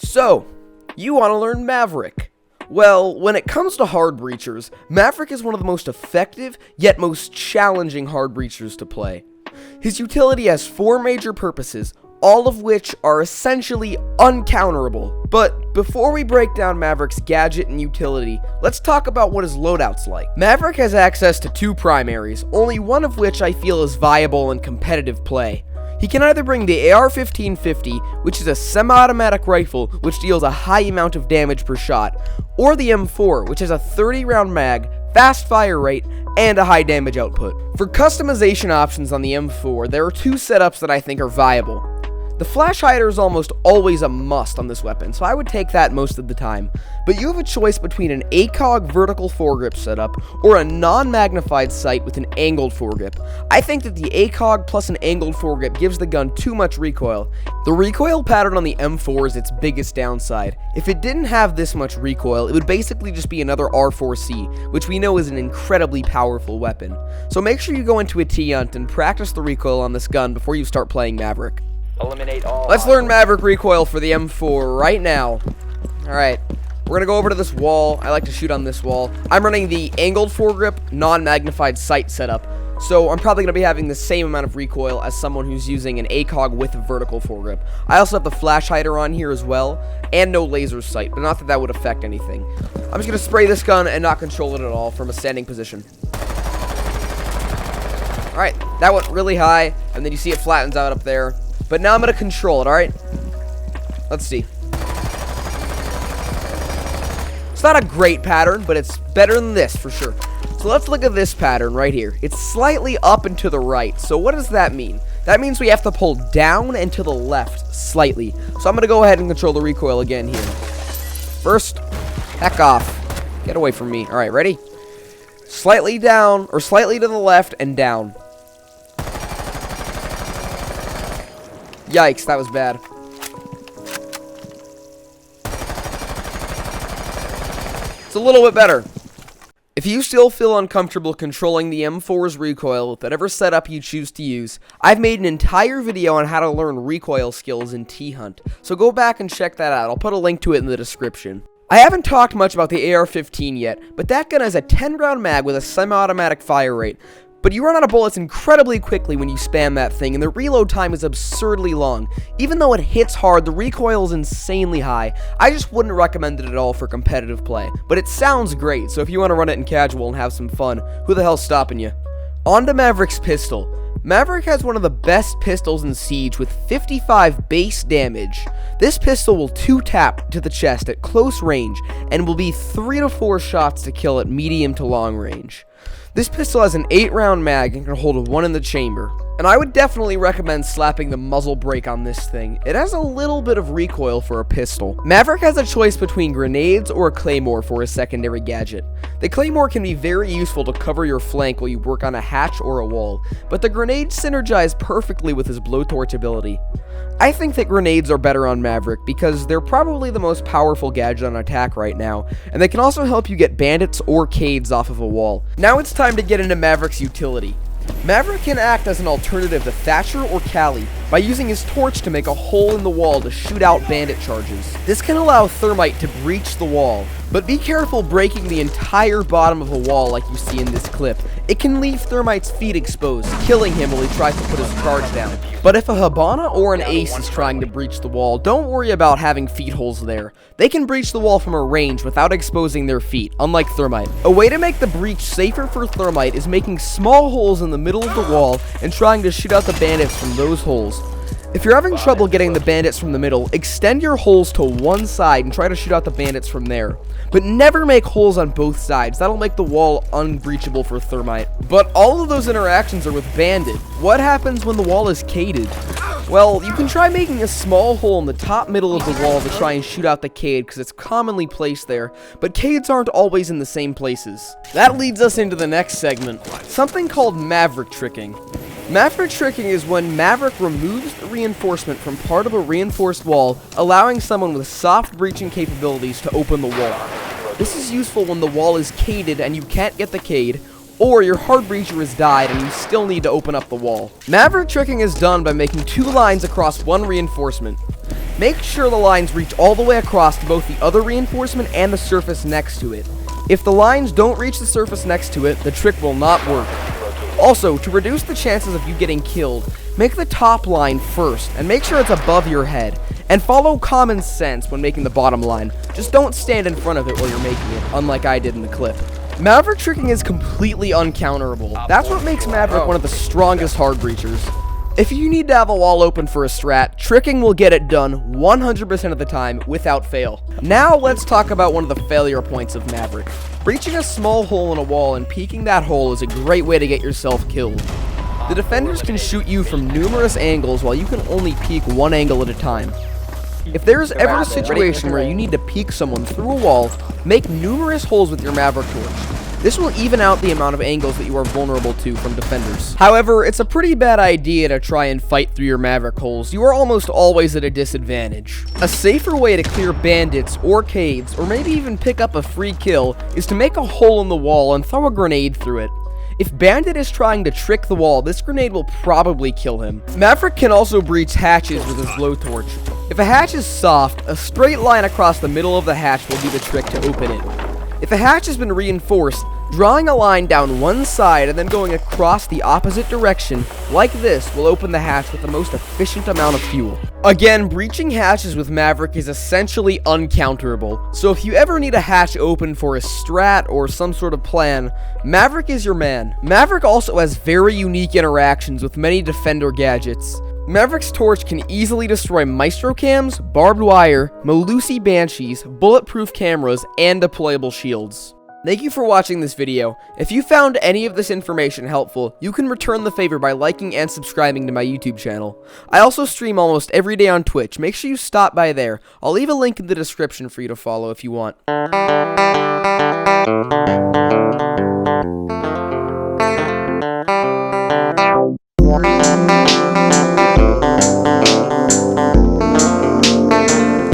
So, you want to learn Maverick. Well, when it comes to hard breachers, Maverick is one of the most effective, yet most challenging hard breachers to play. His utility has 4 major purposes, all of which are essentially uncounterable. But before we break down Maverick's gadget and utility, let's talk about what his loadout's like. Maverick has access to 2 primaries, only one of which I feel is viable in competitive play. He can either bring the AR-1550, which is a semi-automatic rifle which deals a high amount of damage per shot, or the M4, which has a 30-round mag, fast fire rate, and a high damage output. For customization options on the M4, there are 2 setups that I think are viable. The flash hider is almost always a must on this weapon, so I would take that most of the time. But you have a choice between an ACOG vertical foregrip setup or a non-magnified sight with an angled foregrip. I think that the ACOG plus an angled foregrip gives the gun too much recoil. The recoil pattern on the M4 is its biggest downside. If it didn't have this much recoil, it would basically just be another R4C, which we know is an incredibly powerful weapon. So make sure you go into a T-Hunt and practice the recoil on this gun before you start playing Maverick. Let's learn Maverick Recoil for the M4 right now. Alright, we're gonna go over to this wall. I like to shoot on this wall. I'm running the angled foregrip, non-magnified sight setup, so I'm probably gonna be having the same amount of recoil as someone who's using an ACOG with a vertical foregrip. I also have the flash hider on here as well, and no laser sight, but not that that would affect anything. I'm just gonna spray this gun and not control it at all from a standing position. Alright, that went really high, and then you see it flattens out up there. But now I'm going to control it, alright? Let's see. It's not a great pattern, but it's better than this for sure. So let's look at this pattern right here. It's slightly up and to the right. So what does that mean? That means we have to pull down and to the left slightly. So I'm going to go ahead and control the recoil again here. First, heck off. Get away from me. Alright, ready? Slightly down, or slightly to the left and down. Yikes, that was bad. It's a little bit better. If you still feel uncomfortable controlling the M4's recoil with whatever setup you choose to use, I've made an entire video on how to learn recoil skills in T-Hunt, so go back and check that out. I'll put a link to it in the description. I haven't talked much about the AR-15 yet, but that gun has a 10-round mag with a semi-automatic fire rate. But you run out of bullets incredibly quickly when you spam that thing, and the reload time is absurdly long. Even though it hits hard, the recoil is insanely high. I just wouldn't recommend it at all for competitive play. But it sounds great, so if you want to run it in casual and have some fun, who the hell's stopping you? On to Maverick's pistol. Maverick has one of the best pistols in Siege with 55 base damage. This pistol will 2-tap to the chest at close range, and will be 3 to 4 shots to kill at medium to long range. This pistol has an 8-round mag and can hold 1 in the chamber. And I would definitely recommend slapping the muzzle brake on this thing. It has a little bit of recoil for a pistol. Maverick has a choice between grenades or a claymore for his secondary gadget. The claymore can be very useful to cover your flank while you work on a hatch or a wall, but the grenades synergize perfectly with his blowtorch ability. I think that grenades are better on Maverick because they're probably the most powerful gadget on attack right now, and they can also help you get bandits or cades off of a wall. Now it's time to get into Maverick's utility. Maverick can act as an alternative to Thatcher or Callie by using his torch to make a hole in the wall to shoot out bandit charges. This can allow Thermite to breach the wall, but be careful breaking the entire bottom of a wall like you see in this clip. It can leave Thermite's feet exposed, killing him while he tries to put his charge down. But if a Hibana or an Ace is trying to breach the wall, don't worry about having feet holes there. They can breach the wall from a range without exposing their feet, unlike Thermite. A way to make the breach safer for Thermite is making small holes in the middle of the wall and trying to shoot out the bandits from those holes. If you're having trouble getting the bandits from the middle, extend your holes to one side and try to shoot out the bandits from there. But never make holes on both sides, that'll make the wall unbreachable for Thermite. But all of those interactions are with bandit. What happens when the wall is caded? Well, you can try making a small hole in the top middle of the wall to try and shoot out the cade because it's commonly placed there, but cades aren't always in the same places. That leads us into the next segment, something called Maverick tricking. Maverick tricking is when Maverick removes the reinforcement from part of a reinforced wall, allowing someone with soft breaching capabilities to open the wall. This is useful when the wall is caded and you can't get the cade, or your hard breacher has died and you still need to open up the wall. Maverick tricking is done by making 2 lines across one reinforcement. make sure the lines reach all the way across to both the other reinforcement and the surface next to it. If the lines don't reach the surface next to it, the trick will not work. Also, to reduce the chances of you getting killed, make the top line first, and make sure it's above your head. And follow common sense when making the bottom line. Just don't stand in front of it while you're making it, unlike I did in the clip. Maverick tricking is completely uncounterable. That's what makes Maverick one of the strongest hard breachers. If you need to have a wall open for a strat, tricking will get it done 100% of the time without fail. Now let's talk about one of the failure points of Maverick. Breaching a small hole in a wall and peeking that hole is a great way to get yourself killed. The defenders can shoot you from numerous angles while you can only peek one angle at a time. If there is ever a situation where you need to peek someone through a wall, make numerous holes with your Maverick torch. This will even out the amount of angles that you are vulnerable to from defenders. However, it's a pretty bad idea to try and fight through your Maverick holes. You are almost always at a disadvantage. A safer way to clear bandits or caves, or maybe even pick up a free kill, is to make a hole in the wall and throw a grenade through it. If Bandit is trying to trick the wall, this grenade will probably kill him. Maverick can also breach hatches with his blowtorch. If a hatch is soft, a straight line across the middle of the hatch will do the trick to open it. If a hatch has been reinforced, drawing a line down one side and then going across the opposite direction, like this, will open the hatch with the most efficient amount of fuel. Again, breaching hatches with Maverick is essentially uncounterable, so if you ever need a hatch open for a strat or some sort of plan, Maverick is your man. Maverick also has very unique interactions with many defender gadgets. Maverick's torch can easily destroy Maestro cams, barbed wire, Melusi banshees, bulletproof cameras, and deployable shields. Thank you for watching this video. If you found any of this information helpful, you can return the favor by liking and subscribing to my YouTube channel. I also stream almost every day on Twitch. Make sure you stop by there. I'll leave a link in the description for you to follow if you want.